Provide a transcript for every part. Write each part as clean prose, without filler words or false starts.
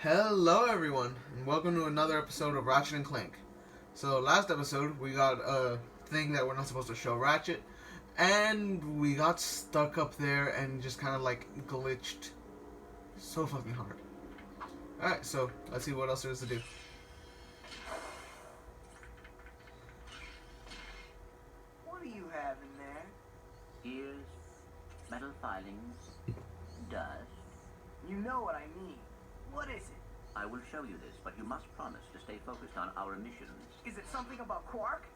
Hello everyone, and welcome to another episode of Ratchet and Clank. So last episode we got a thing that we're not supposed to show Ratchet, and we got stuck up there and just kind of like glitched so fucking hard. Alright, so let's see what else there is to do. What do you have in there? Ears, metal filings, dust. You know what I mean. What is it? I will show you this, but you must promise to stay focused on our missions. Is it something about Quark?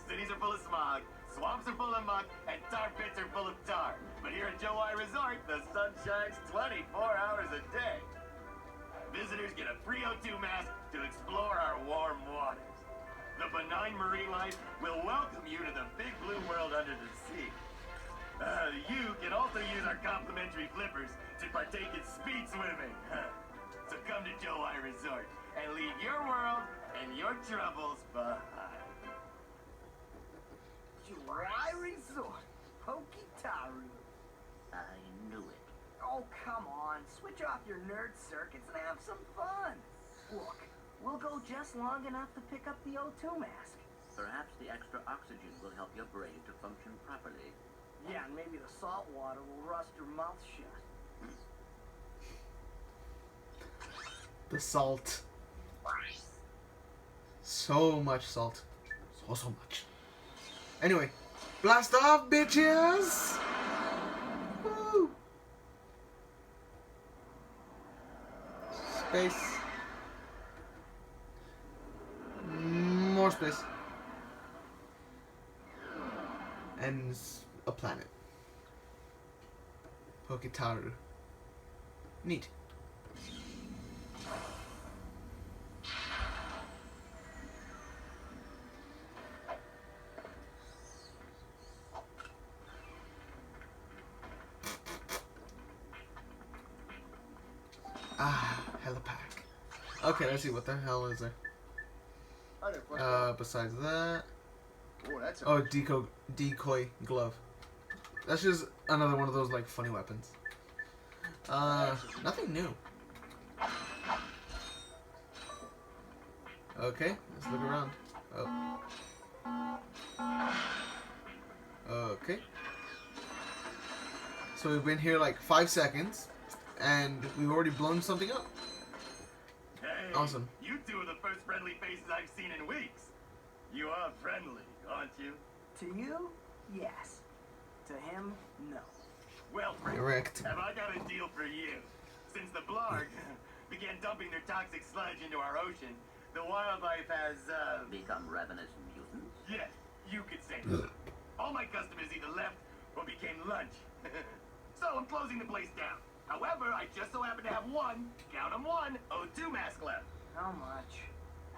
Cities are full of smog, swamps are full of muck, and tar pits are full of tar. But here at Joe Resort, the sun shines 24 hours a day. Visitors get a free O2 mask to explore our warm waters. The benign marine life will welcome you to the big blue world under the sea. You can also use our complimentary flippers to partake in speed swimming. So come to Joe Resort and leave your world and your troubles behind. July Resort. Pokitaru. I knew it. Oh, come on. Switch off your nerd circuits and have some fun. Look, we'll go just long enough to pick up the O2 mask. Perhaps the extra oxygen will help your brain to function properly. Yeah, and maybe the salt water will rust your mouth shut. The salt. So much salt. So much. Anyway, blast off, bitches! Woo! Space. More space. And a planet. Pokitaru. Neat. Helipack. Okay, let's see, what the hell is there? Besides that... Oh, decoy glove. That's just another one of those, like, funny weapons. Nothing new. Okay, let's look around. Oh. Okay. So we've been here like 5 seconds, and we've already blown something up. Hey, awesome. You two are the first friendly faces I've seen in weeks. You are friendly, aren't you? To you, yes. To him, no. Well, Frank, Correct. have I got a deal for you? Since the Blarg began dumping their toxic sludge into our ocean, the wildlife has, Become ravenous mutants? yes, you could say that. All my customers either left or became lunch. So I'm closing the place down. However, I just so happen to have one, count 'em one, O2 mask left. How much?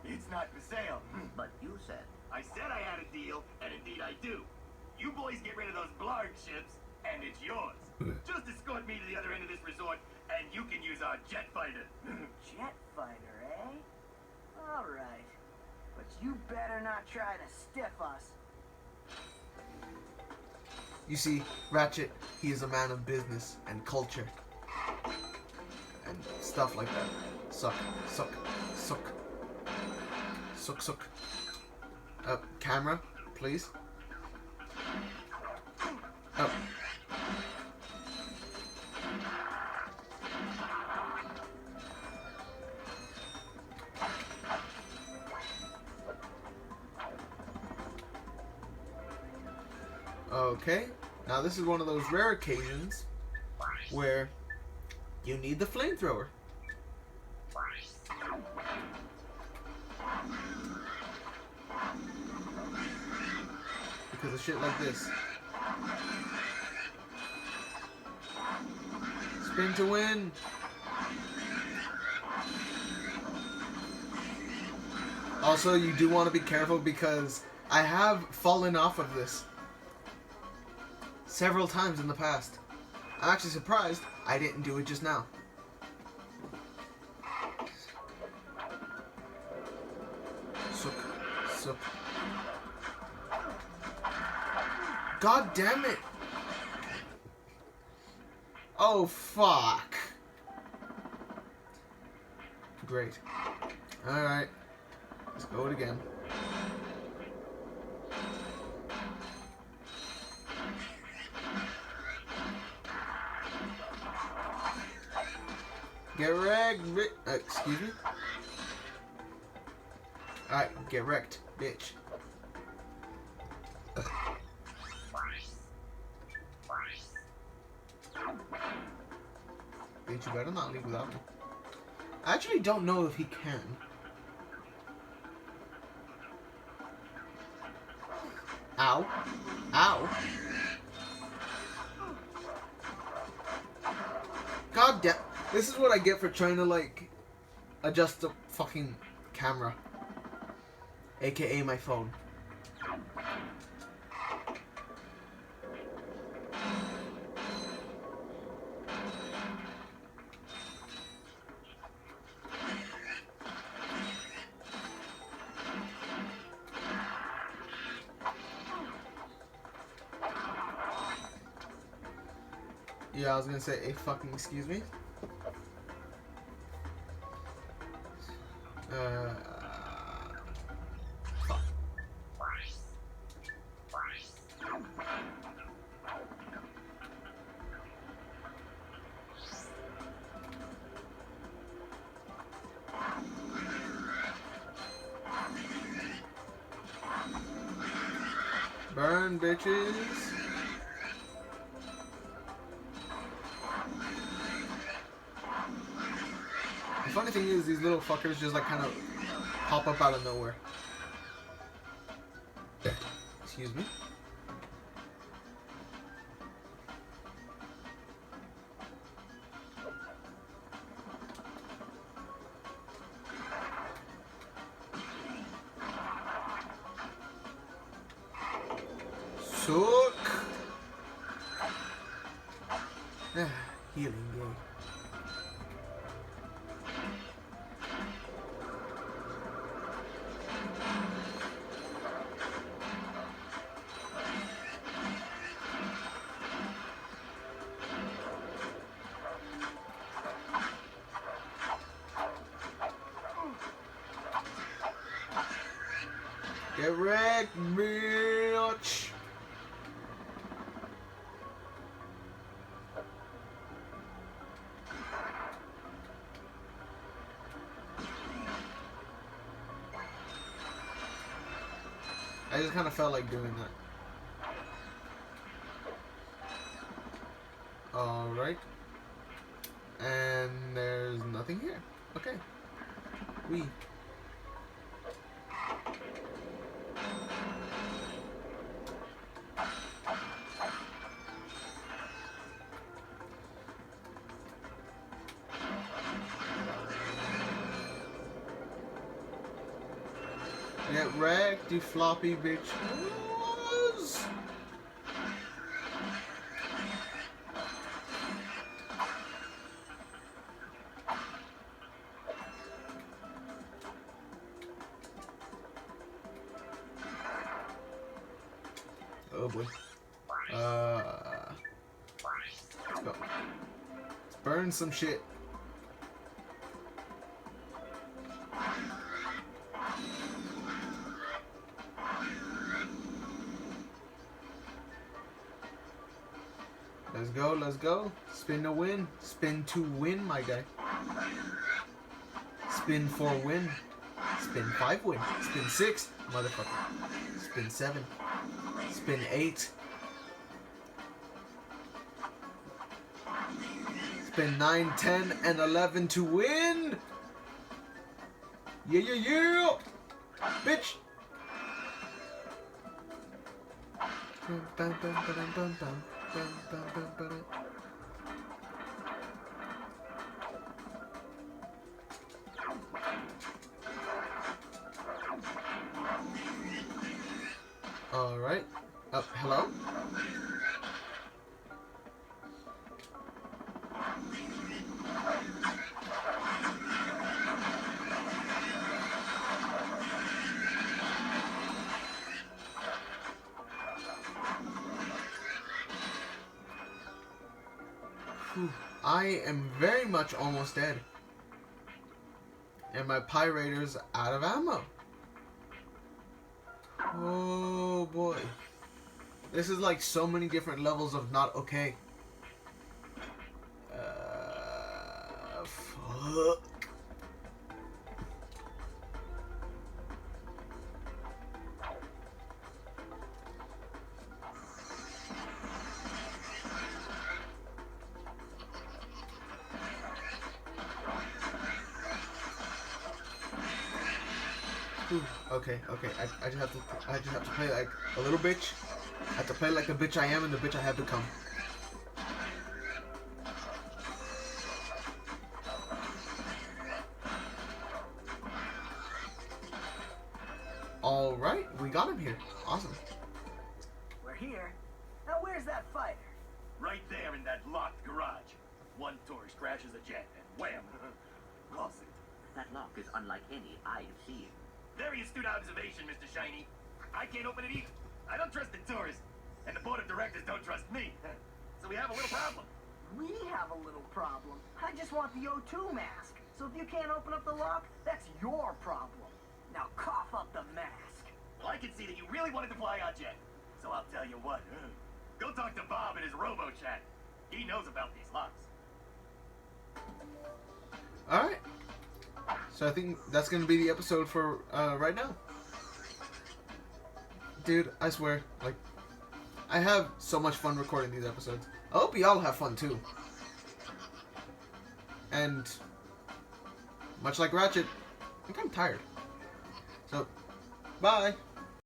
It's not for sale. But you said... I said I had a deal, and indeed I do. You boys get rid of those Blarg ships, and it's yours. Just escort me to the other end of this resort, and you can use our jet fighter. Jet fighter, eh? All right. But you better not try to stiff us. You see, Ratchet, he is a man of business and culture. And stuff like that. Suck, suck, suck. Suck, suck. Camera, please. Oh. Okay, now this is one of those rare occasions where you need the flamethrower. Because of shit like this. Spin to win. Also, you do want to be careful because I have fallen off of this several times in the past. I'm actually surprised I didn't do it just now. Suck, suck. God damn it! Oh, fuck. great. Alright. Let's go it again. Get wrecked, excuse me? Alright, get wrecked, bitch. Bitch, you better not leave without me. I actually don't know if he can. Ow. Ow. God damn. This is what I get for trying to, like, adjust the fucking camera. AKA my phone. Yeah, I was gonna say a fucking excuse me. Fuck. Burn, bitches. The funny thing is, these little fuckers just like kind of pop up out of nowhere. Excuse me. Suck. Healing game. Get wrecked, bitch! I just kind of felt like doing that. Alright. And there's nothing here. Okay. We. Get wrecked, you floppy bitch. Oh boy. Let's go. Let's burn some shit. Let's go, let's go. Spin to win. Spin to win, my guy. Spin 4 win. Spin 5 win. Spin 6, motherfucker. Spin 7. Spin 8. Spin 9, 10, and 11 to win. Yeah, yeah, yeah. Bitch. Bum, bum, bum, bum, bum, bum. All right. Hello? I am very much almost dead. And my Pirator's out of ammo. Oh boy. This is like so many different levels of not okay. Fuck. Ooh, okay. I just have to play like a little bitch. I have to play like the bitch I am and the bitch I have become. All right, we got him here. Awesome. We're here. Now where's that fighter? Right there in that locked garage. One tourist crashes a jet and wham! Lost it. That lock is unlike any I have seen. Very astute observation, Mr. Shiny. I can't open it either. I don't trust the tourists, and the board of directors don't trust me. So we have a little problem. We have a little problem. I just want the O2 mask. So if you can't open up the lock, that's your problem. Now cough up the mask. Well, I can see that you really wanted to fly our jet. So I'll tell you what. Go talk to Bob in his robo-chat. He knows about these locks. Alright. So I think that's going to be the episode for right now. Dude, I swear, like, I have so much fun recording these episodes. I hope y'all have fun too. And much like Ratchet, I think I'm tired. So, bye.